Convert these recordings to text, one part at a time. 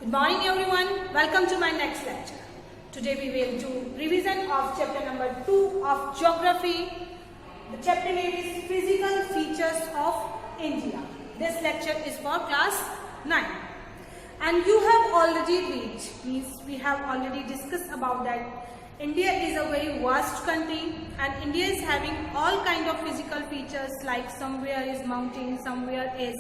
Good morning everyone, welcome to my next lecture. Today we will do revision of chapter number 2 of Geography. The chapter name is Physical Features of India. This lecture is for class 9. And you have already read, means we have already discussed about that. India is a very vast country and India is having all kind of physical features, like somewhere is mountain, somewhere is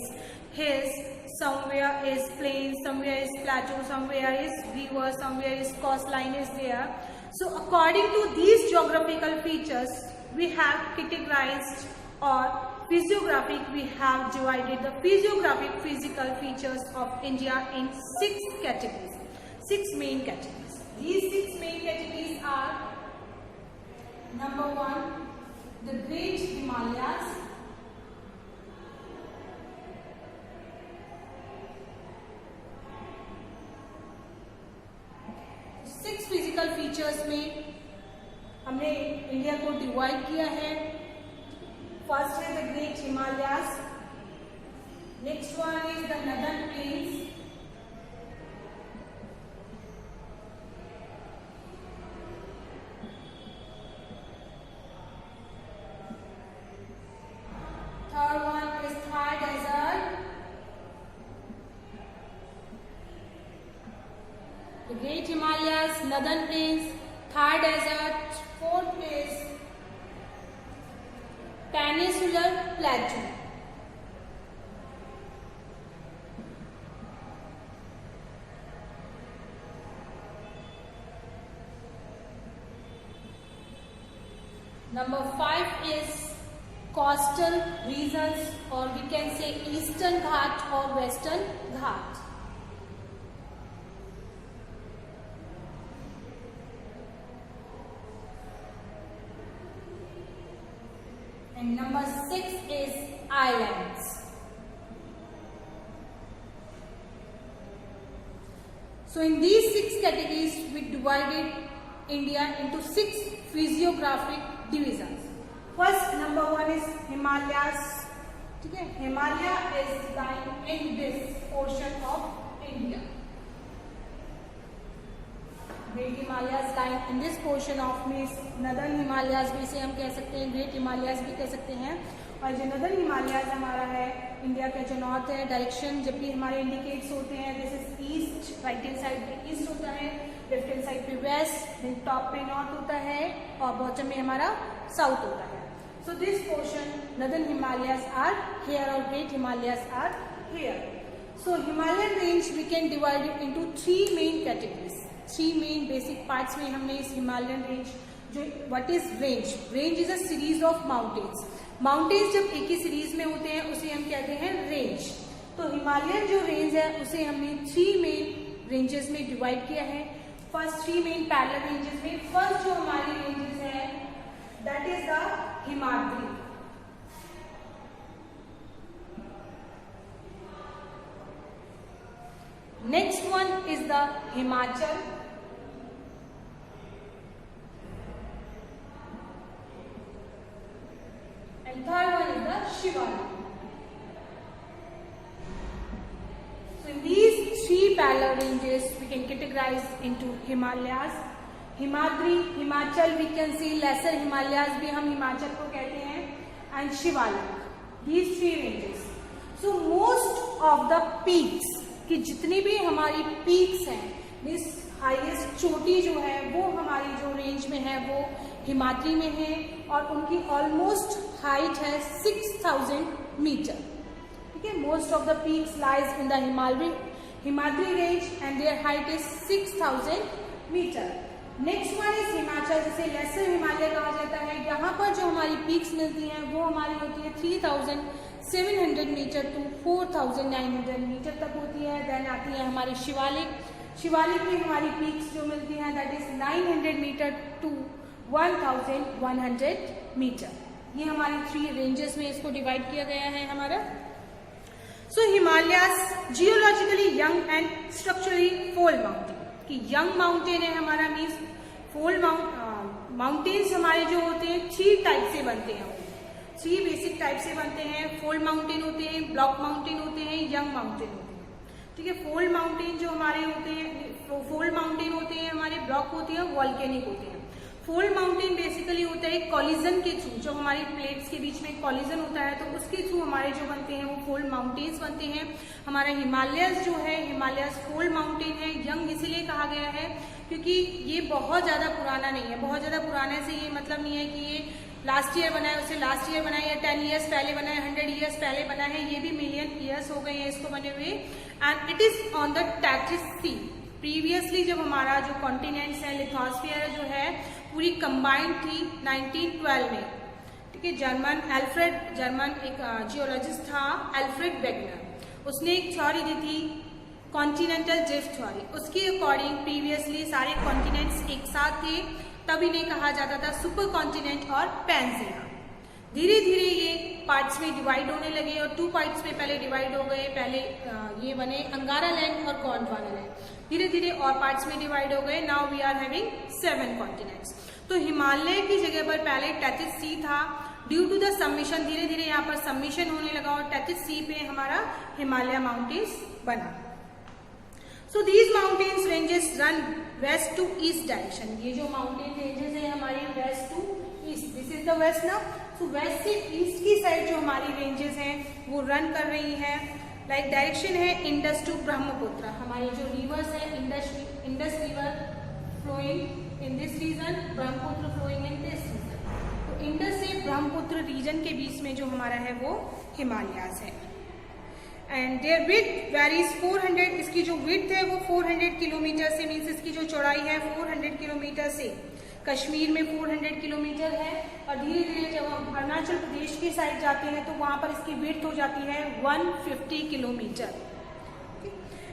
hills, somewhere is plain, somewhere is plateau, somewhere is river, somewhere is coastline is there. So according to these geographical features, we have categorized or physiographic, we have divided the physiographic physical features of India in 6 categories, 6 main categories. These 6 main categories are: number 1, the Great Himalayas. Six physical features में हमने India को divide किया है. First है the great Himalayas, next one is the northern plains, third one is Thar desert, the Great Himalayas, Northern Plains, Thar Desert. Fourth is Peninsular Plateau. Number 5 is coastal regions, or we can say Eastern Ghat or Western Ghat. And number 6 is islands. So in these 6 categories, we divided India into 6 physiographic divisions. First, number 1 is Himalayas. Okay, Himalaya is lying in this portion of India. Great Himalayas line in this portion of means northern Himalayas भी इसे हम कह सकते हैं, great Himalayas भी कह सकते हैं. और जो नदर्न हिमालयाज हमारा है, इंडिया का जो नॉर्थ है डायरेक्शन जब भी हमारे इंडिकेट्स होते हैं, this is east, right hand side पे ईस्ट होता है, लेफ्ट हैंड साइड पे वेस्ट, देन टॉप पे नॉर्थ होता है और बॉटम में हमारा साउथ होता है. So this portion northern Himalayas are here और great Himalayas are here. So Himalayan range we can divide it into 3 main categories. 3 main basic parts में हमने इस हिमालयन रेंज, जो what is range? Range is a series of mountains. Mountains जब एक ही series में होते हैं उसे हम कहते हैं रेंज. तो हिमालयन जो रेंज है उसे हमने 3 मेन रेंजेस में डिवाइड किया है. फर्स्ट 3 मेन पैरेलल रेंजेस में फर्स्ट जो हमारी रेंजेस है that is the Himadri. Next one is the Himachal, and third one is the Shivalik. So in these 3 parallel ranges we can categorize into Himalayas, Himadri, Himachal we can see lesser Himalayas भी हम हिमाचल को कहते हैं, and Shivalik. These 3 ranges. So most of the peaks कि जितनी भी हमारी peaks हैं, मीन्स हाईएस्ट चोटी जो है वो हमारी जो रेंज में है वो हिमाद्री में है और उनकी ऑलमोस्ट हाइट है 6000 मीटर. ठीक है, most of the peaks lies in the Himadri range and their height is 6000 metre. Next one is Himachal, जिसे लेसर हिमालय कहा जाता है. यहाँ पर जो हमारी पीक्स मिलती हैं वो हमारी होती है 3700 मीटर टू 4900 मीटर तक होती है. देन आती है हमारी शिवालिक. शिवालिक में हमारी पीक्स जो मिलती हैं that is 900 metre to 1100 metre. ये हमारी 3 रेंजेस में इसको डिवाइड किया गया है हमारा. So Himalayas geologically young and structurally fold mountain. कि यंग माउंटेन है हमारा, मीन्स फोल्ड माउंटेन्स हमारे जो होते हैं 3 टाइप से बनते हैं. 3 बेसिक टाइप से बनते हैं. फोल्ड माउंटेन होते हैं, ब्लॉक माउंटेन होते हैं, यंग माउंटेन होते हैं. ठीक है। फोल्ड माउंटेन जो हमारे होते हैं, फोल्ड माउंटेन होते हैं हमारे, ब्लॉक होते हैं, वॉल्केनिक होते हैं। फोल्ड माउंटेन बेसिकली होता है कॉलिजन के थ्रू, जो हमारी प्लेट्स के बीच में कॉलिजन होता है तो उसके थ्रू हमारे जो बनते हैं वो फोल्ड माउंटेन्स बनते हैं। हमारा हिमालयस जो है, हिमालयस फोल्ड माउंटेन है। यंग इसीलिए कहा गया है क्योंकि ये बहुत ज़्यादा पुराना नहीं है। बहुत ज़्यादा पुराने से ये मतलब नहीं है कि ये लास्ट ईयर बना है, उससे लास्ट ईयर बना है, या 10 ईयर्स पहले बना है, 100 ईयर्स पहले बना है। ये भी मिलियन ईयर्स हो गए हैं इसको बने हुए। And it is on the Tethys sea. Previously जब हमारा जो कॉन्टिनेंट्स है, लिथोस्फीयर जो है पूरी कंबाइंड थी 1912 में, ठीक है। जर्मन एक जियोलॉजिस्ट था एल्फ्रेड वेगनर, उसने एक थ्योरी दी थी कॉन्टिनेंटल ड्रिफ्ट थ्योरी। उसके अकॉर्डिंग प्रीवियसली सारे कॉन्टिनेंट्स एक साथ थे, तब इन्हें कहा जाता था सुपर कॉन्टिनेंट और पैंजिया। धीरे धीरे ये पार्ट्स में डिवाइड होने लगे और 2 पार्ट्स में पहले डिवाइड हो गए। पहले ये बने अंगारा लैंड और गोंडवाना लैंड। धीरे धीरे और पार्ट्स में डिवाइड हो गए। Now we are having 7 continents. तो हिमालय की जगह पर पहले टैथिस सी था। ड्यू टू द सबमिशन, धीरे धीरे यहाँ पर सबमिशन होने लगा और टैथिस सी पे हमारा हिमालय माउंटेन्स बना। So these mountains ranges run west to east direction. ये जो mountain ranges है हमारी west to east, this is the west now. So west से east की साइड जो हमारी ranges हैं वो run कर रही है। Like direction है इंडस टू ब्रह्मपुत्र। हमारी जो rivers है Indus river flowing in this region, Brahmaputra flowing in this region. तो इंडस से ब्रह्मपुत्र region के बीच में जो हमारा है वो हिमालयास है। एंड देयर विड्थ वेरीज 400, इसकी जो विड्थ है वो 400 किलोमीटर से, मीन्स इसकी जो चौड़ाई है 400 किलोमीटर से। कश्मीर में 400 किलोमीटर है और धीरे धीरे जब हम अरुणाचल प्रदेश की साइड जाते हैं तो वहां पर इसकी विड्थ हो जाती है 150 kilometre.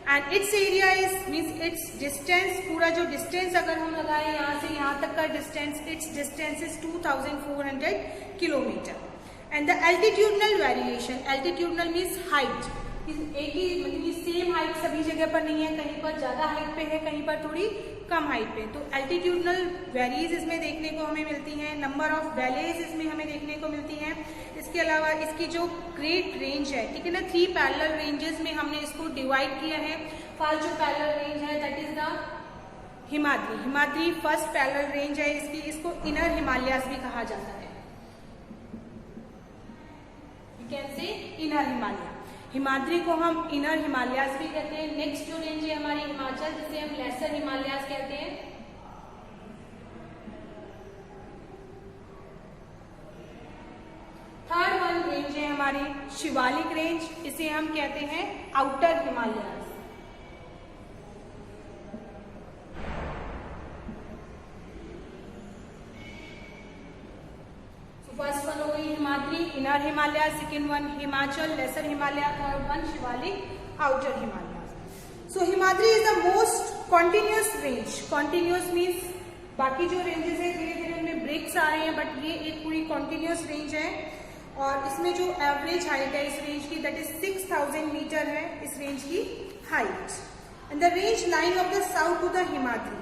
And it's area is means it's distance, पूरा जो डिस्टेंस अगर हम लगाए यहाँ से यहाँ तक का distance, it's distance is 2400 kilometre. And the altitudinal variation, altitudinal means height, एक ही मतलब सेम हाइट सभी जगह पर नहीं है, कहीं पर ज्यादा हाइट पे है, कहीं पर थोड़ी कम हाइट पे। तो एल्टीट्यूडनल वेरीज इसमें देखने को हमें मिलती हैं। नंबर ऑफ वैलीज इसमें हमें देखने को मिलती हैं। इसके अलावा इसकी जो ग्रेट रेंज है, ठीक है ना, 3 पैरेलल रेंजेस में हमने इसको डिवाइड किया है। फर्स्ट जो पैरेलल रेंज है that is the Himadri. Himadri first parallel range है इसकी, इसको इनर हिमालयास भी कहा जाता है। Can say inner Himalaya, Himadri को हम इनर हिमालयास भी कहते हैं। नेक्स्ट जो रेंज है हमारी हिमाचल, जिसे हम लेसर हिमालयास कहते हैं। थर्ड वन रेंज है हमारी शिवालिक रेंज, इसे हम कहते हैं आउटर हिमालयास। फर्स्ट वन हो गई Himadri inner Himalaya, second one Himachal lesser Himalaya, third one Shivalik outer Himalaya. So Himadri is the most continuous range. Continuous means बाकी जो रेंजेस है धीरे धीरे उनमें ब्रेक्स आ रहे हैं, बट ये एक पूरी कॉन्टिन्यूस रेंज है। और इसमें जो एवरेज हाइट है इस रेंज की दैट इज 6000 मीटर है इस रेंज की height. And the range line of the south to the Himadri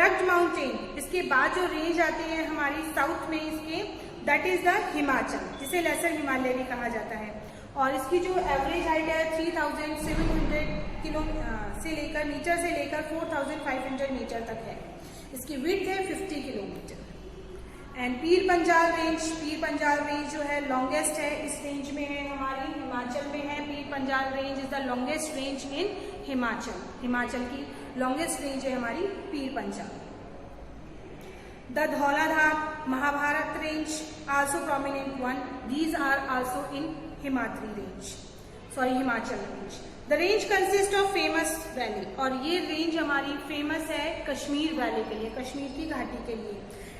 rugged mountain. इसके बाद जो रेंज आती है हमारी साउथ में इसके दैट इज द हिमाचल, जिसे लेसर हिमालय भी कहा जाता है। और इसकी जो एवरेज हाइट है 3700 किलो से लेकर मीटर से लेकर 4500 मीटर तक है। इसकी विड्थ है 50 kilometre. And Pir Panjal range जो है लॉन्गेस्ट है इस रेंज में है, हमारी हिमाचल में है। Pir Panjal range is the longest range इन हिमाचल। हिमाचल की लॉन्गेस्ट रेंज है हमारी Pir Panjal. The Dhauladhar Mahabharat range also prominent one. These are also in Himadri range. Sorry, Himachal range. The range consists of famous valley और ये रेंज हमारी फेमस है Kashmir valley के लिए, कश्मीर की घाटी के लिए।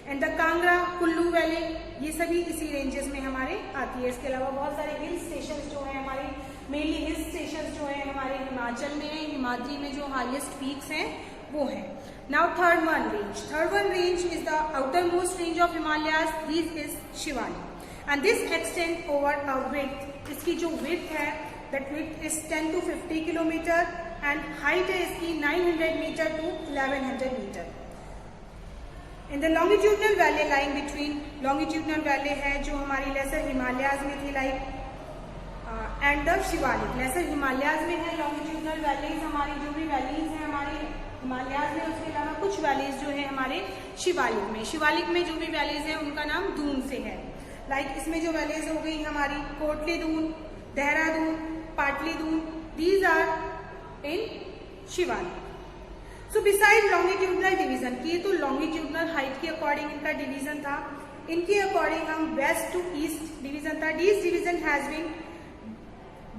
And the Kangra Kullu valley, ये सभी इसी रेंजेस में हमारे आती है। इसके अलावा बहुत सारे हिल स्टेशन जो है हमारे, मेनली हिल स्टेशन जो है हमारे हिमाचल में है। हिमाद्री में जो हाईएस्ट पीक्स हैं वो है। Now third one range is the outermost range of Himalayas. This is Shivalik and this extends over a width. इसकी जो width है that width is 10 to 50 kilometer and height है इसकी 900 meter to 1100 meter. In the longitudinal valley lying between, longitudinal valley है जो हमारी lesser Himalayas में थी, like एंड द शिवालिक। जैसे हिमालयाज में है लॉन्गिट्यूडनल वैलीज, हमारी जो भी वैलीज हैं हमारे हिमालयाज में, उसके अलावा कुछ वैलीज जो है हमारे शिवालिक में। शिवालिक में जो भी वैलीज है उनका नाम दून से है। लाइक इसमें जो वैलीज हो गई हमारी Kotli Dun, Dehradun, Patli Dun, these are in Shivalik. So beside longitudinal division, ये तो लॉन्गिट्यूडनल हाइट के अकॉर्डिंग इनका डिवीजन था। इनके अकॉर्डिंग हम वेस्ट टू ईस्ट डिवीजन था। This division has been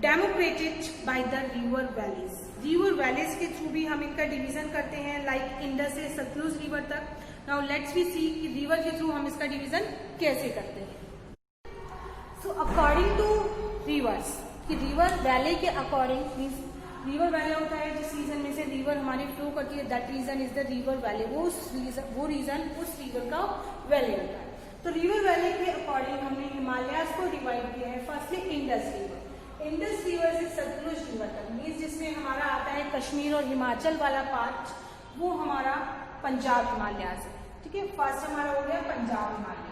demarcated by the river valleys. River valleys के थ्रू भी हम इनका डिवीजन करते हैं, लाइक इंडस से सतलुज रिवर तक। नाउ लेट्स वी सी कि रिवर के थ्रू हम इसका डिवीजन कैसे करते हैं। सो अकॉर्डिंग टू रिवर्स, कि रिवर वैली के अकॉर्डिंग मीन्स रिवर वैली होता है जिस रीजन में से रिवर हमारी फ्लो करती है, that region is the river valley. वो रीजन उस रिवर का वैली होता है। तो रिवर वैली के अकॉर्डिंग हमने हिमालयाज को डिवाइड किया है। Firstly Indus river, Indus river से सतलुज रिवर तक मीन्स जिसमें हमारा आता है कश्मीर और हिमाचल वाला पार्ट, वो हमारा पंजाब हिमालयाज है। ठीक है, फर्स्ट हमारा हो गया Punjab Himalayas.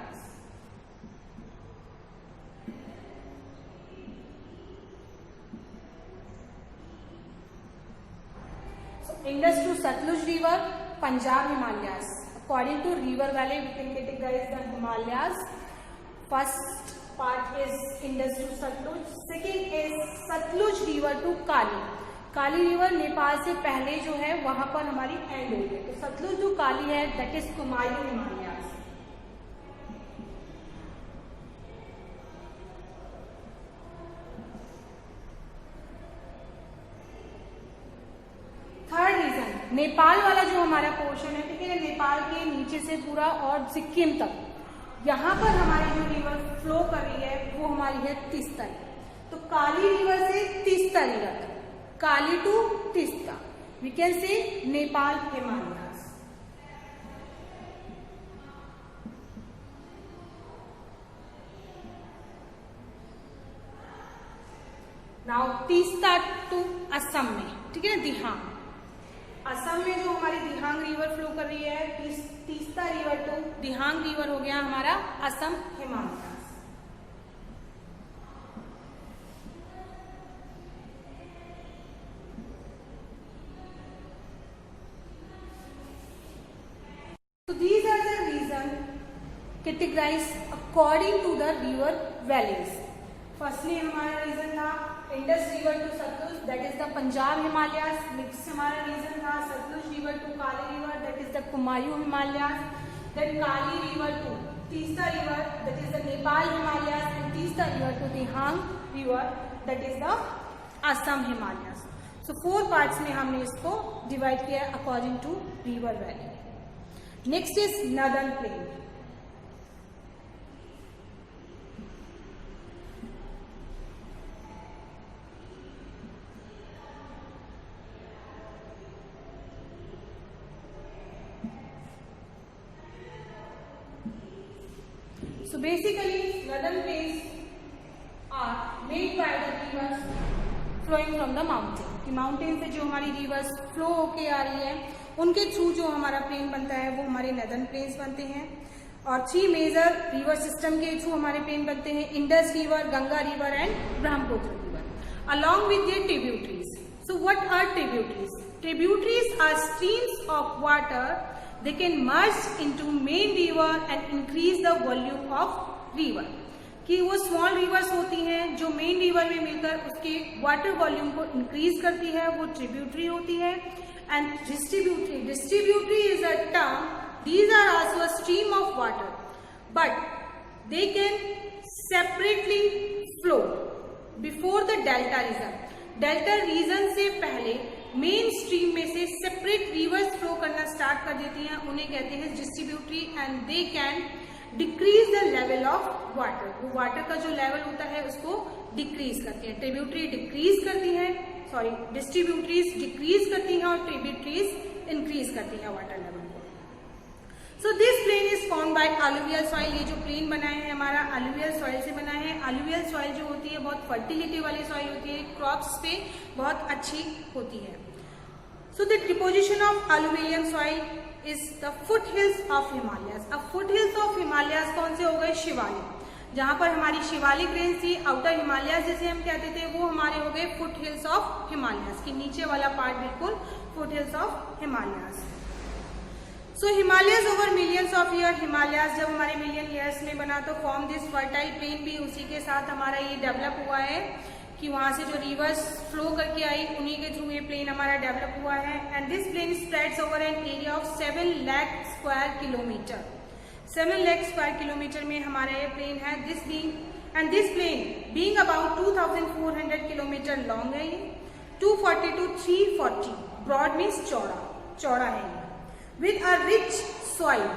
Indus to Satluj river, Punjab Himalayas. According to river valley, we can categorize the Himalayas. First part is Indus to Satluj. Second is Satluj river to Kali. Kali river Nepal से पहले जो है वहां पर हमारी एंड हुई है। तो सतलुज जो काली है that is Kumaon Himalayas. Third region, Nepal वाला जो हमारा पोर्शन है, ठीक है, नेपाल के नीचे से पूरा और सिक्किम तक, यहाँ पर हमारी जो रिवर फ्लो कर रही है वो हमारी है तीस्ता रिवर। तो काली रिवर से तीस्ता रिवर तक, Kali to Teesta, we can say Nepal Himalayas. Now Teesta to Assam में, ठीक है ना, दिहांग। असम में जो हमारी दिहांग रिवर फ्लो कर रही है, Teesta river to Dihang river हो गया हमारा Assam Himalayas. So these are the reason categorized according to the river valleys. Firstly हमारा रीजन था Indus river to Sutlej, that is the Punjab Himalayas. Next हमारा रीजन था Sutlej river to Kali river, that is the Kumaon Himalayas. Then Kali river to Teesta river, that is the Nepal Himalayas. And Teesta river to Dihang river, that is the Assam Himalayas. So 4 parts में हमने इसको divide किया है according to river valley. Next is northern plane. So basically, northern plains are made by the rivers flowing from the mountain. कि mountain से जो हमारी reverse flow होके आ रही है उनके थ्रू जो हमारा प्लेन बनता है वो हमारे नदर्न प्लेन्स बनते हैं। और 3 मेजर रिवर सिस्टम के थ्रू हमारे प्लेन बनते हैं, Indus river, Ganga river and Brahmaputra river, along with their tributaries. So what are tributaries? Tributaries are streams of water. They can merge into main river and increase the volume of river. कि वो small reverse होती हैं जो main river में मिलकर उसके water volume को increase करती है, वो ट्रिब्यूटरी होती है। And distributary is a term, these are also a stream of water but they can separately flow before the delta region. Delta region से पहले मेन स्ट्रीम में से सेपरेट रिवर्स फ्लो करना स्टार्ट कर देती हैं, उन्हें कहते हैं distributary. And they can decrease the level of water, वो वाटर का जो लेवल होता है उसको डिक्रीज करती है। ट्रिब्यूटरी डिक्रीज करती है, सॉरी डिस्ट्रीब्यूटरीज डिक्रीज करती हैं और ट्रिब्यूटरीज इंक्रीज करती हैं वाटर लेवल को। So this plain is formed by alluvial soil. ये जो प्लेन बना है हमारा अलुवियल सॉइल से बना है। अलुवियल सॉइल जो होती है बहुत फर्टिलिटी वाली सॉइल होती है, क्रॉप्स पे बहुत अच्छी होती है। So the deposition of alluvium soil is the foot hills of Himalayas. अब फुट हिल्स ऑफ हिमालयास कौन से हो गए? शिवालिक। जहाँ पर हमारी शिवालिक रेंज थी, आउटर हिमालयाज जिसे हम कहते थे, वो हमारे हो गए फुट हिल्स ऑफ हिमालयाज, की नीचे वाला पार्ट बिल्कुल foot hills of Himalayas. So Himalayas over millions of year, Himalayas जब हमारे मिलियन ईयर्स में बना तो फॉर्म दिस फर्टाइल प्लेन, भी उसी के साथ हमारा ये डेवलप हुआ है कि वहां से जो रिवर्स फ्लो करके आई उन्हीं के थ्रू ये प्लेन हमारा डेवलप हुआ है। And this plain spreads over an area of 7 lakh square kilometre, 7 lakh square kilometre में हमारा ये प्लेन है। This plain being about 2400 kilometre long है, ये 240 to 340 ब्रॉड मीन्स चौड़ा है ये। With a rich soil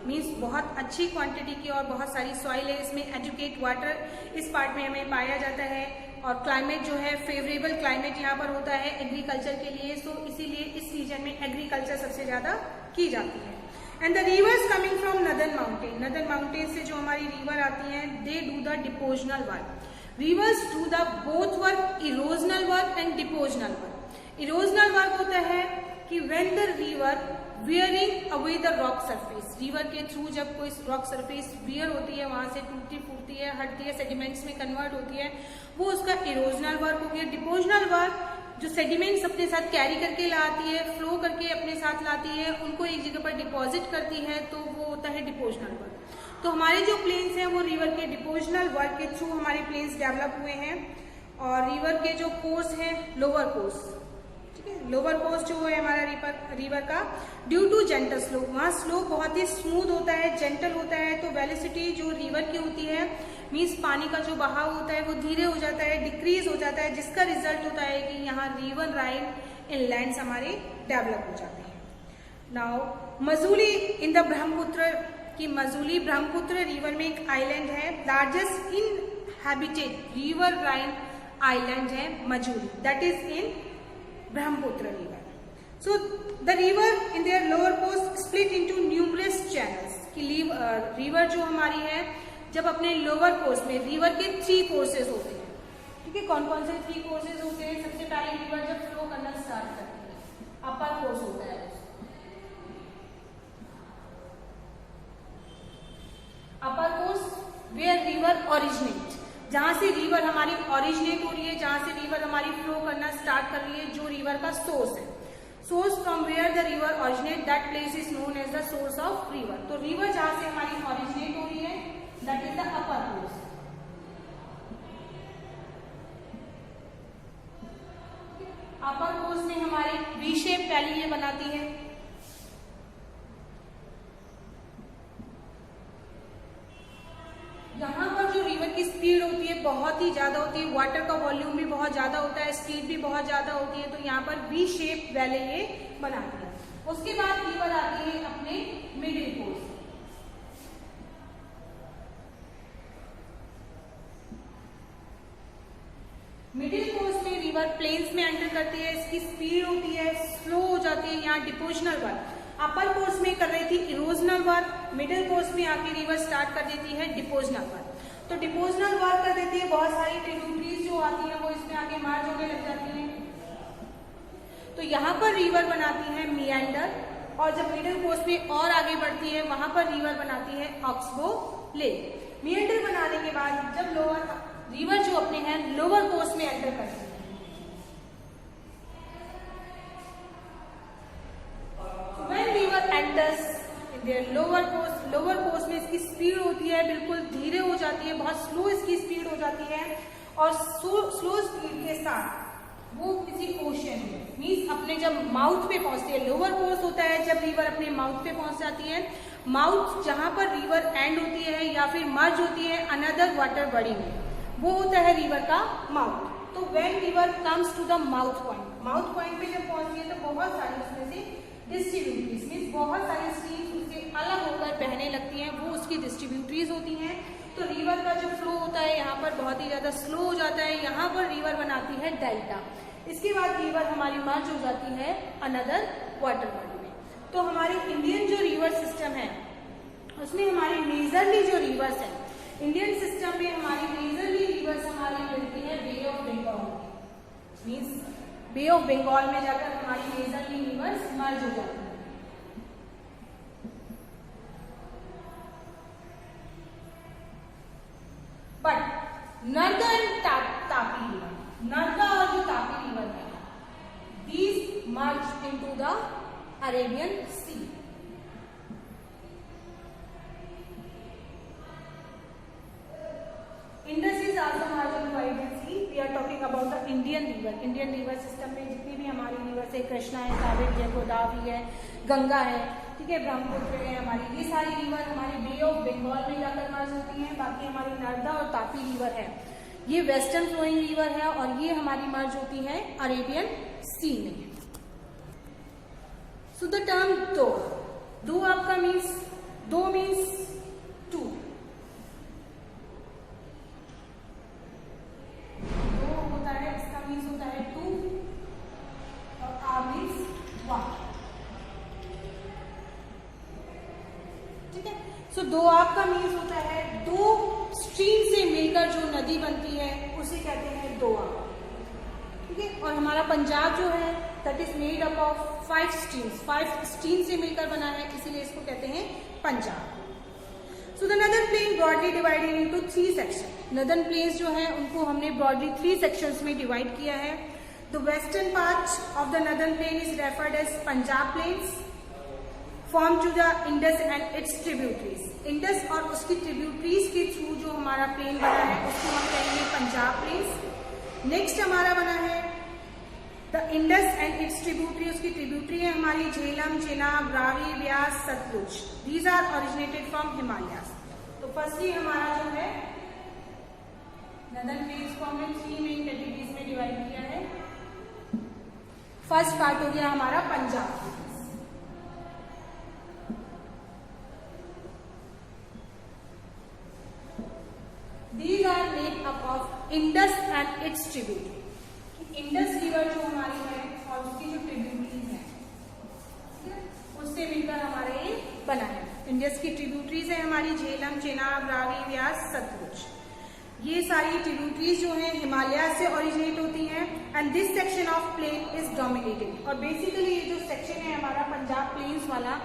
means बहुत अच्छी क्वांटिटी की और बहुत सारी सॉइल है इसमें। एजुकेट वाटर इस पार्ट में हमें पाया जाता है, और क्लाइमेट जो है फेवरेबल क्लाइमेट यहाँ पर होता है एग्रीकल्चर के लिए, सो इसीलिए इस रीजन में एग्रीकल्चर सबसे ज्यादा की जाती है। And the rivers coming from northern mountain से जो हमारी रिवर आती हैं, they do the depositional work. Rivers do the both work, erosional work and depositional work. Erosional work होता है कि when the river wearing away the rock surface, river के through जब कोई रॉक सरफेस वियर होती है, वहां से टूटती फूटती है, हटती है, सेडिमेंट्स में कन्वर्ट होती है, वो उसका इरोजनल वर्क हो गया। डिपोजनल वर्क जो सेडिमेंट्स अपने साथ कैरी करके लाती है, फ्लो करके अपने साथ लाती है, उनको एक जगह पर डिपॉजिट करती है, तो वो होता है डिपोजनल वर्क। तो हमारे जो प्लेन्स हैं वो रिवर के डिपोजनल वर्क के थ्रू हमारे प्लेन्स डेवलप हुए हैं। और रिवर के जो कोर्स है लोअर कोर्स, ठीक है, लोअर कोर्स जो है हमारा रिवर का, ड्यू टू जेंटल स्लोप, वहाँ स्लोप बहुत ही स्मूथ होता है, जेंटल होता है, तो वेलोसिटी जो रिवर की होती है मीन्स पानी का जो बहाव होता है वो धीरे हो जाता है, डिक्रीज हो जाता है, जिसका रिजल्ट होता है कि यहाँ रिवर राइन इनलैंड्स हमारे डेवलप हो जाते हैं। Now Majuli in the Brahmaputra की, मजूली ब्रह्मपुत्र रिवर में एक आइलैंड है, लार्जेस्ट इनहैबिटेड रिवर राइन आइलैंड है Majuli, that is in Brahmaputra river. So the river in their lower course split into numerous channels, की रिवर जो हमारी है जब अपने लोअर कोर्स में, रिवर के 3 कोर्सेज होते हैं, ठीक है, कौन कौन से 3 कोर्सेज होते हैं? सबसे पहले रिवर जब फ्लो करना स्टार्ट करती है, अपर कोर्स होता है, अपर कोर्स वेयर रिवर ओरिजिनेट, जहां से रिवर हमारी ओरिजिनेट हो रही है, जहां से रिवर हमारी फ्लो करना स्टार्ट कर रही है, जो रिवर का सोर्स है, source from where the river originate, that place is known as the source of river. तो रिवर जहां से हमारी ओरिजिनेट हो रही है that is the upper course. Upper course में हमारी वी शेप वैली ये बनाती है, यहाँ पर जो रिवर की स्पीड होती है बहुत ही ज्यादा होती है, वाटर का वॉल्यूम भी बहुत ज्यादा होता है, स्पीड भी बहुत ज्यादा होती है, तो यहाँ पर वी शेप वैली ये बनाती है। उसके बाद रिवर आती है अपने मिडिल कोर्स, मिडिल कोर्स में रिवर प्लेन्स में एंटर करती है, इसकी स्पीड होती है, स्लो हो जाती है, यहाँ डिपोजनल वर्क अपर कोर्स में कर रही थी, इरोजनल वर्क मिडिल कोर्स में आके रिवर स्टार्ट कर देती है डिपोजनल वर्क। तो डिपोजनल वर्क कर देती है, बहुत सारी ट्रिब्यूटरीज जो आती है वो इसमें आके मार्ज होने लग जाती है, तो यहाँ पर रिवर बनाती है मियांडर, और जब मिडिल कोर्स में और आगे बढ़ती है वहां पर रिवर बनाती है ऑक्सबो लेक। मियांडर बनाने के बाद जब लोअर रिवर जो अपने हैं लोअर कोर्स में एंटर करती है, when river enters in their lower course में इसकी स्पीड होती है बिल्कुल धीरे हो जाती है, बहुत स्लो इसकी स्पीड हो जाती है, और स्लो स्पीड के साथ वो किसी ओशन में मीन्स अपने जब माउथ पे पहुंचती है, लोअर कोर्स होता है जब रिवर अपने माउथ पे पहुंच जाती है, माउथ जहां पर रिवर एंड होती है या फिर मर्ज होती है अनदर वाटर बॉडी में, वो होता है रिवर का माउथ। तो when river comes to the mouth point पे जब पहुंचती है तो बहुत सारी उसमें से डिस्ट्रीब्यूटरीज मीन्स बहुत सारी स्ट्रीम्स उससे अलग होकर बहने लगती हैं, वो उसकी डिस्ट्रीब्यूटरीज होती हैं। तो रिवर का जो फ्लो होता है यहाँ पर बहुत ही ज्यादा स्लो हो जाता है, यहाँ पर रिवर बनाती है डेल्टा, इसके बाद रिवर हमारी मर्ज हो जाती है अनदर वाटर बॉडी में। तो हमारी इंडियन जो रिवर सिस्टम है उसमें हमारी मेजरली जो रिवर्स है इंडियन सिस्टम में, हमारी मेजरली रिवर्स हमारी मिलती है bay of Bengal, means bay of Bengal में जाकर हमारी मेजरली रिवर्स मर्ज हो जाती है। नर्मदा एंड तापी रिवर, नर्मदा और जो तापी रिवर है, these merge into the Arabian Sea. Indus is also merged into Arabian Sea. We are talking about the Indian river. Indian river system में जितनी भी हमारी रिवर्स है, कृष्णा है, कावेरी है, गोदावरी है, गंगा है, ठीक है, ब्रह्मपुत्र है, हमारी ये सारी रिवर हमारी बे ऑफ बंगाल में जाकर मर्ज होती हैं। बाकी हमारी नर्मदा और तापी रिवर है, ये वेस्टर्न फ्लोइंग रिवर है और ये हमारी मर्ज होती है अरेबियन सी में। सो द टर्म दो, दो आपका मीन्स, दो मीन्स टू, दो होता है, इसका मीन्स होता है टू और आ मीन्स वन, ठीक है। सो दो आपका मीन्स होता है दो स्ट्रीम से मिलकर जो नदी बनती है उसे कहते हैं दोआ, ठीक है। और हमारा पंजाब जो है that is made up of 5 streams, 5 stream से मिलकर बना है, इसीलिए इसको कहते हैं Punjab. So the northern plain broadly divided into 3 section, northern plains जो है उनको हमने ब्रॉडली 3 सेक्शंस में डिवाइड किया है। The western part of the northern plain is referred as Punjab plains, form to the Indus and its tributaries, Indus और उसकी tributaries के थ्रू जो हमारा प्लेन बना है उसको हम कहेंगे पंजाब प्लेन्स। नेक्स्ट हमारा बना है the Indus and its tributary, उसकी ट्रिब्यूटरी है हमारी Jhelum, Chenab, Ravi, Beas, Sutlej, these are originated from Himalayas. तो फर्स्टली हमारा जो है नदर्न प्लेन्स को हमने 3 मेन कैटेगरीज में डिवाइड किया है। फर्स्ट पार्ट हो गया हमारा Punjab, these are made up of Indus and its tributary, Indus river जो हमारी है और उसकी जो ट्रिब्यूटरीज है उससे मिलकर हमारा ये बना है। इंडस की ट्रिब्यूटरीज है हमारी झेलम, चेनाब, रावी, व्यास, सतलुज, ये सारी ट्रिब्यूटरीज जो है हिमालय से ओरिजिनेट होती हैं। And this section of plain is dominated, और बेसिकली ये जो सेक्शन है हमारा पंजाब प्लेन्स वाला,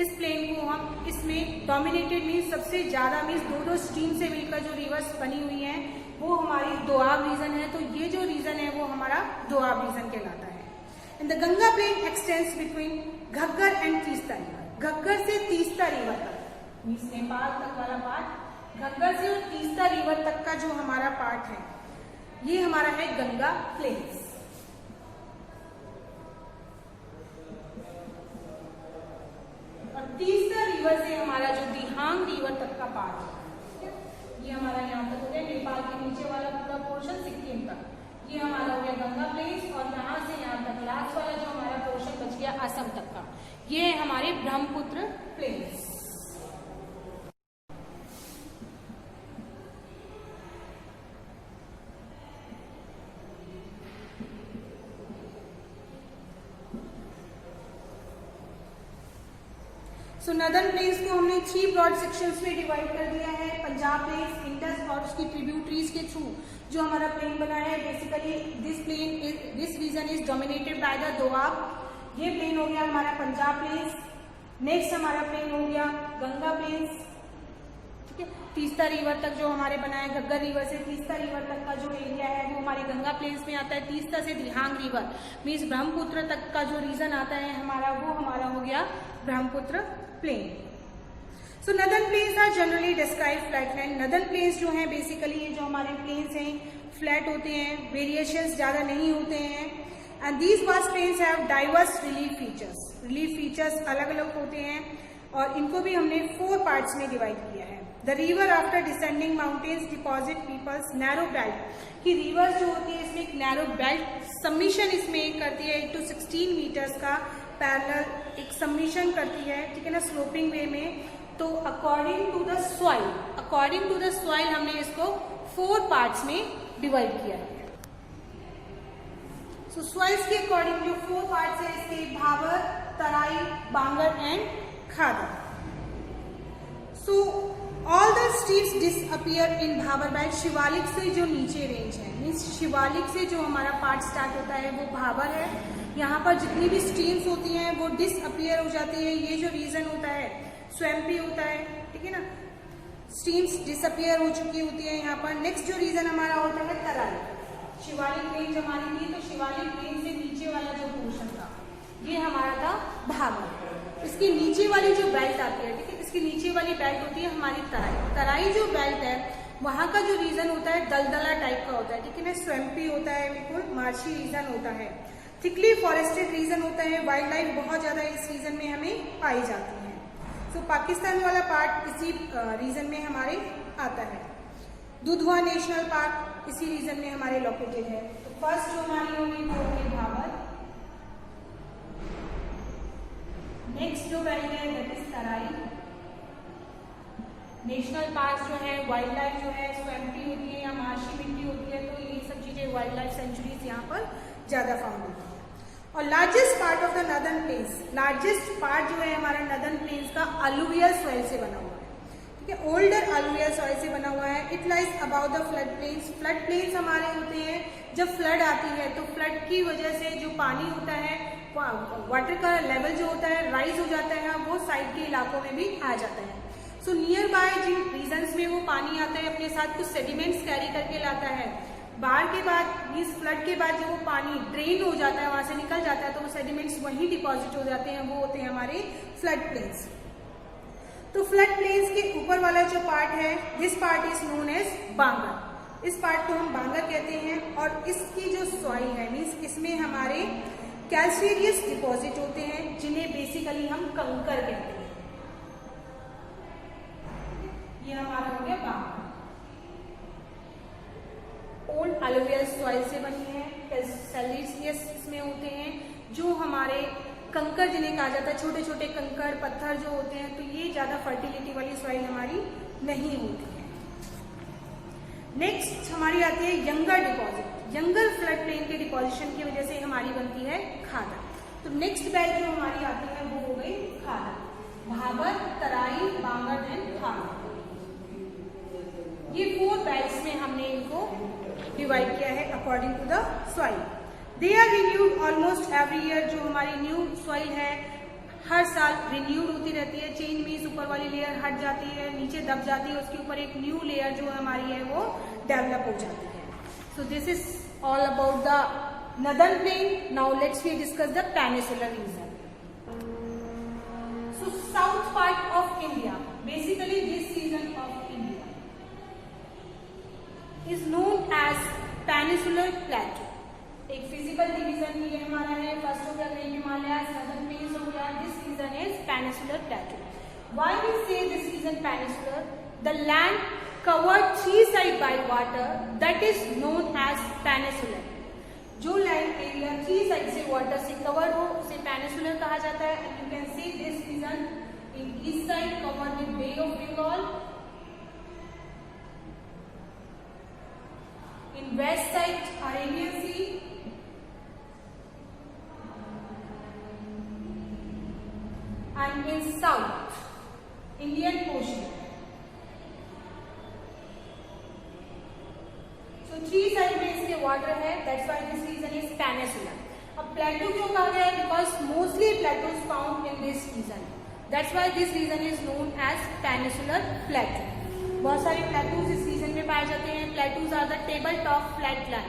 इस प्लेन को हम इसमें डोमिनेटेड मीन्स सबसे ज्यादा मीन्स दो स्ट्रीम से मिलकर जो रिवर्स बनी हुई है वो हमारी दोआब रीजन है। तो ये जो रीजन है वो हमारा दोआब रीजन कहलाता है। And the Ganga plain extends between Ghaggar and Teesta river, Ghaggar से तीस्ता रिवर तक मीन्स नेपाल तक वाला पार्ट, घग्गर से और तीस्ता रिवर तक का जो हमारा पार्ट है ये हमारा है गंगा प्लेन्स। और तीस्ता रिवर से हमारा जो दिहांग रिवर तक का पार्ट है ये हमारा यहाँ तक हो गया, नेपाल के नीचे वाला पूरा पोर्शन सिक्किम तक, ये हमारा हो गया गंगा प्लेन्स। और यहाँ से यहाँ तक लास्ट वाला जो हमारा पोर्शन बच गया असम तक का, ये है हमारे ब्रह्मपुत्र प्लेन्स। सो नदर्न प्लेन्स को हमने 3 ब्रॉड सेक्शंस में डिवाइड कर दिया है, पंजाब प्लेन्स, इंडस और उसकी ट्रिब्यूटरीज के थ्रू जो हमारा प्लेन बना है। Basically this region is dominated by the Doab, ये प्लेन हो गया हमारा पंजाब प्लेन्स। नेक्स्ट हमारा प्लेन हो गया गंगा प्लेन्स, ठीक है, तीस्ता रिवर तक जो हमारे बना है, घग्गर रिवर से तीस्ता रिवर तक का जो एरिया है वो हमारे गंगा प्लेन्स में आता है। तीस्ता से दिहांग रिवर मीन्स ब्रह्मपुत्र तक का जो रीजन आता है हमारा वो हमारा हो गया Brahmaputra plain. So northern plains are generally describe flatland, northern plains जो हैं बेसिकली ये जो हमारे प्लेन्स हैं फ्लैट होते हैं, वेरिएशंस ज्यादा नहीं होते हैं। And these vast plains have diverse relief features, relief features अलग अलग होते हैं और इनको भी हमने 4 पार्ट्स में डिवाइड किया है। The river after descending mountains deposit pebbles narrow belt, कि रिवर्स जो होती है इसमें एक नैरो बेल्ट सबमिशन इसमें करती है 8 to 16 मीटर्स का पैरेलल एक सबमिशन करती है, ठीक है ना, स्लोपिंग वे में। तो अकॉर्डिंग टू द सॉइल हमने इसको 4 पार्ट्स में डिवाइड किया है। सो सॉइल्स के अकॉर्डिंग जो 4 पार्ट्स है इसके Bhabar, Terai, Bangar and Khadar. So all the streams disappear in Bhabar belt, Shivalik से जो नीचे रेंज है मीन्स शिवालिक से जो हमारा पार्ट स्टार्ट होता है वो भावर है, यहाँ पर जितनी भी स्ट्रीम्स होती हैं वो डिसअपियर हो जाती है। ये जो रीजन होता है स्वैम्पी होता है, ठीक है ना, स्ट्रीम्स डिसअपियर हो चुकी होती है यहाँ पर। नेक्स्ट जो रीजन हमारा होता है तराई। शिवालिक रेंज हमारी थी, तो शिवालिक रेंज से नीचे वाला जो पोर्शन था ये हमारा था भाबर। इसकी नीचे वाली जो बेल्ट आती है, ठीक है, इसकी नीचे वाली बेल्ट होती है हमारी तराई। तराई जो बेल्ट है वहां का जो रीजन होता है दलदला टाइप का होता है, ठीक है ना, स्वैम्पी होता है, बिल्कुल मार्शी रीजन होता है, थिकली फॉरेस्टेड रीजन होता है। वाइल्ड लाइफ बहुत ज्यादा इस रीजन में हमें पाई जाती है। तो पाकिस्तान वाला पार्ट इसी रीजन में हमारे आता है। दुधवा नेशनल पार्क इसी रीजन में हमारे लोकेटेड है। तो फर्स्ट जो हमारी होगी वो होगी भाबर। नेक्स्ट जो बेल्ट है that is Terai. National park जो है, वाइल्ड लाइफ जो है स्वैम्पी होती है या मार्शी मिट्टी होती है, तो ये सब चीजें वाइल्ड लाइफ सेंचुरीज यहाँ पर ज्यादा फाउंड होती है। और largest part of the northern plains, largest part जो है हमारा नदर्न प्लेन्स का अलुवियल सॉइल से बना हुआ है, ठीक है, ओल्डर अलुवियल सॉइल से बना हुआ है। It lies about the flood plains. Flood plains हमारे होते हैं जब फ्लड आती है तो फ्लड की वजह से जो पानी होता है, वाटर का लेवल जो होता है राइज हो जाता है, वो साइड के इलाकों में भी आ जाता है। सो नियर बाय जिन रीजन्स में वो पानी आता है अपने साथ कुछ सेडिमेंट्स कैरी करके लाता है। बाढ़ के बाद, मीन्स फ्लड के बाद जब वो पानी ड्रेन हो जाता है, वहां से निकल जाता है, तो वो सेडिमेंट्स वहीं डिपॉजिट हो जाते हैं, वो होते हैं हमारे फ्लड प्लेन्स। तो फ्लड प्लेन्स के ऊपर वाला जो पार्ट है, this part is known as Bangar. इस पार्ट को हम बांगर कहते हैं। और इसकी जो सॉइल है, मीन्स इसमें हमारे कैल्शियस डिपॉजिट होते हैं, जिन्हें बेसिकली हम कंकर कहते हैं। ये हमारा हो गया बांगर। ओल्ड अलुवियल सॉइल से बनी है, कैल्शियस इसमें होते हैं, जो हमारे कंकर जिन्हें कहा जाता है, छोटे छोटे कंकर पत्थर जो होते हैं, तो ये ज्यादा फर्टिलिटी वाली सॉइल हमारी नहीं होती है। नेक्स्ट हमारी आती है younger deposit. Younger flood plain के डिपॉजिशन की वजह से हमारी बनती है खादर। तो नेक्स्ट बेल्ट जो हमारी आती है वो हो गई खादर। भाबर, तराई, बांगर एंड खादर, ये 4 बेल्ट्स में हमने इनको डिवाइड किया है according to the soil. They are renewed almost every year. जो हमारी न्यू सॉइल है हर साल रिन्यूड होती रहती है। चेंज मीन्स ऊपर वाली लेयर हट जाती है, नीचे दब जाती है, उसके ऊपर एक न्यू लेयर जो हमारी है वो डेवलप हो जाती है। So this is all about the northern plain. Now let's we discuss the peninsular region. So south part of India, basically this region of is known as peninsular plateau। एक physical division ये हमारा है। First हो गया great Himalaya, southern plains हो गया। This region is peninsular plateau. Why we say this region peninsular? The land covered 3 side by water, that is known as peninsular. जो land area 3 side से water से कवर्ड हो उसे peninsular कहा जाता है। And you can see this region in east side covered with bay of Bengal, in west side Arabian Sea, and in south Indian Ocean। So 3 side में इसके water है, that's why this region is peninsular। अब प्लेटो क्यों कहा गया है? Because mostly plateaus found in this region, that's why this region is known as peninsular plateau। बहुत सारे प्लेटूज इस रीजन में पाए जाते हैं। Plateaus are the table top flat land.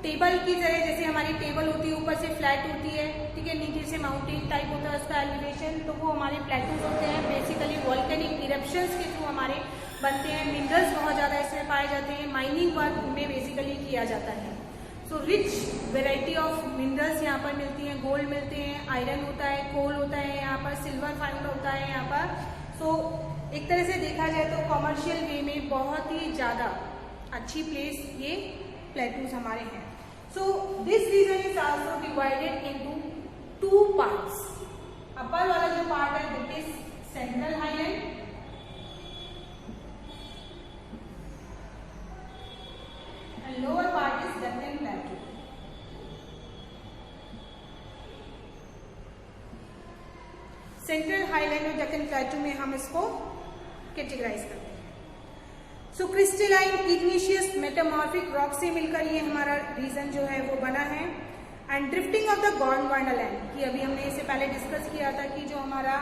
Table की तरह जैसे हमारी टेबल होती है, ऊपर से फ्लैट होती है, ठीक है, नीचे से माउंटेन टाइप होता है उसका एलिवेशन, तो वो हमारे प्लेटूज होते हैं। बेसिकली वॉल्केनिक इरप्शंस के थ्रू हमारे बनते हैं। मिनरल्स बहुत ज्यादा इसमें पाए जाते हैं। माइनिंग वर्क में बेसिकली किया जाता है। So rich variety of minerals यहाँ पर मिलती हैं। गोल्ड मिलते हैं, आयरन होता है, कोल होता है यहाँ पर, सिल्वर फाइंड होता है यहाँ पर। सो एक तरह से देखा जाए तो कॉमर्शियल वे में बहुत ही ज्यादा अच्छी प्लेस ये प्लेटूज हमारे हैं। So this region is also divided into 2 parts. Upper वाला जो पार्ट है that is central highland, and lower part is Deccan plateau. Central highland और डेक्कन प्लेटू में हम इसको कैटेगराइज करते हैं। So crystalline igneous metamorphic rock से मिलकर ये हमारा रीजन जो है वो बना है। And drifting of the Gondwana land की अभी हमने इससे पहले डिस्कस किया था कि जो हमारा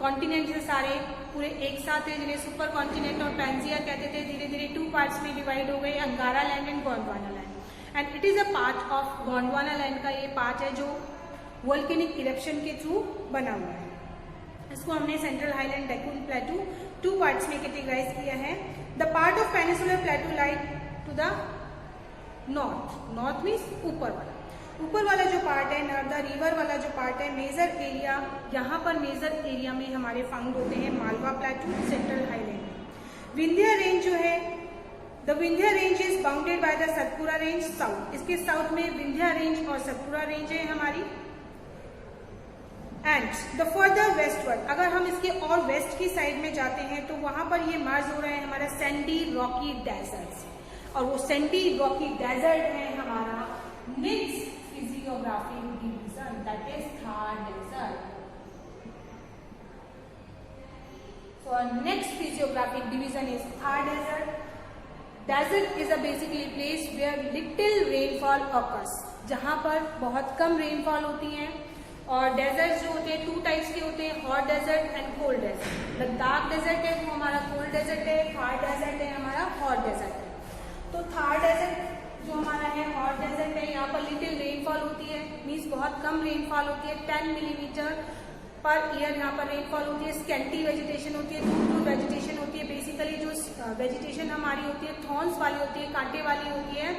कॉन्टिनेंट है सारे पूरे एक साथ है, जिन्हें सुपर कॉन्टिनेंट और पैंजिया कहते थे, धीरे धीरे 2 पार्ट्स में डिवाइड हो गए, अंगारा land and Gondwana land. And it is a part of Gondwana land का ये पार्ट है जो वोल्केनिक इरेप्शन के थ्रू बना हुआ है। इसको हमने central highland Deccan plateau 2 parts में कैटेगराइज किया है। The part of peninsular plateau like to the north means ऊपर वाला जो पार्ट है, नर्मदा रिवर वाला जो पार्ट है, मेजर एरिया, यहाँ पर मेजर एरिया में हमारे फाउंड होते हैं मालवा प्लेटू, सेंट्रल हाईलैंड में। विंध्या रेंज जो है, the Vindhya range is bounded by the Satpura range south. इसके साउथ में विंध्या रेंज और सतपुरा रेंज है हमारी। एंड द फर्दर वेस्टवर्ड, अगर हम इसके और वेस्ट की साइड में जाते हैं तो वहां पर ये मर्ज हो रहा है हमारा सैंडी रॉकी डेजर्ट से, और वो सैंडी रॉकी डेजर्ट है हमारा next physiographic division, that is Thar desert. So our next physiographic division is Thar Desert. Desert is a basically place where little rainfall occurs, जहाँ पर बहुत कम रेनफॉल होती है। और डेजर्ट जो होते हैं 2 टाइप्स के होते हैं, hot desert and cold desert. Ladakh desert है वो हमारा कोल्ड डेजर्ट है, थार डेजर्ट है हमारा हॉट डेजर्ट है। तो थार डेजर्ट जो हमारा है हॉट डेजर्ट है, यहाँ पर लिटिल रेनफॉल होती है, मीन्स बहुत कम रेनफॉल होती है, 10 मिलीमीटर पर ईयर यहाँ पर रेनफॉल होती है। स्कैंटी वेजिटेशन होती है, दूर वेजिटेशन होती है। बेसिकली जो वेजिटेशन हमारी होती है थॉर्न्स वाली होती है, कांटे वाली होती है।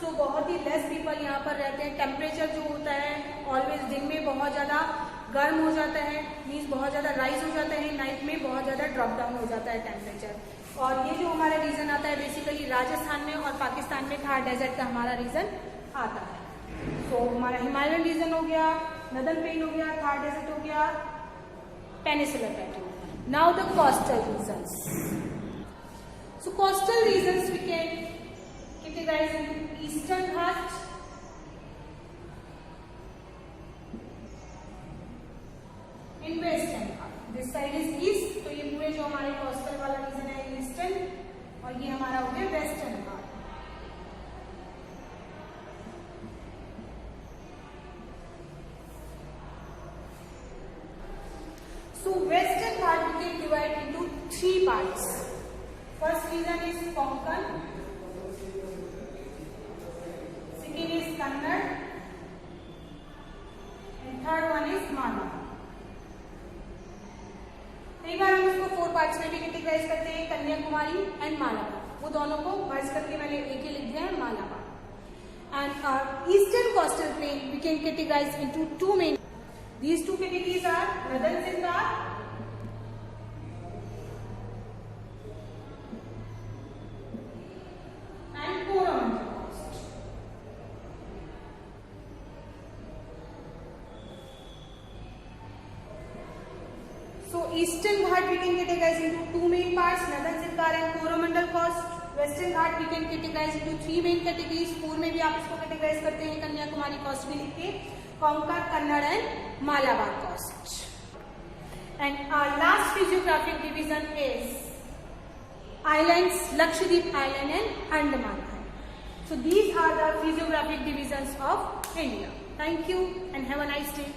सो बहुत ही लेस पीपल यहाँ पर रहते हैं। टेम्परेचर जो होता है ऑलवेज दिन में बहुत ज़्यादा गर्म हो जाता है, मीन्स बहुत ज़्यादा राइज हो जाता है, नाइट में बहुत ज़्यादा ड्रॉप डाउन हो जाता है टेम्परेचर। और ये जो हमारा रीजन आता है बेसिकली राजस्थान में और पाकिस्तान में थार डेजर्ट का हमारा रीजन आता है। तो हमारा हिमालयन रीजन हो गया, नदन प्लेन हो गया, थार डेजर्ट हो गया, peninsular plateau. Now the coastal regions. So coastal regions we can categorize into Eastern Ghat, and Western Ghat. This side is East, तो ये पूरे जो हमारे कोस्टल वाला रीजन है ईस्टर्न, और ये हमारा हो गया western Ghat. So Western Ghat we can divide into 3 parts. First region is Konkan, second is Kannada, and third one is Malwa. कई बार हम इसको 4 पार्ट्स में भी कैटेगराइज करते हैं, कन्याकुमारी एंड मालाबार, वो दोनों को मर्ज करके मैंने एक ही लिख दिया है Malabar. And eastern coastal plain we can categorise into 2 main. These 2 categories are Nadan Sindar and Coromandel Coast. So Eastern Ghat we can categorize into 2 main parts, Nadan Sindar and Coromandel Coast. Western Ghat we can categorize into 3 main categories, 4 में भी आप इसको categorize करते हैं, Kanyakumari coast भी लिख के, Konkan, Kannada and Malabar coast. And our last physiographic division is islands, Lakshadweep Island and Andaman Island. So these are the physiographic divisions of India. Thank you and have a nice day.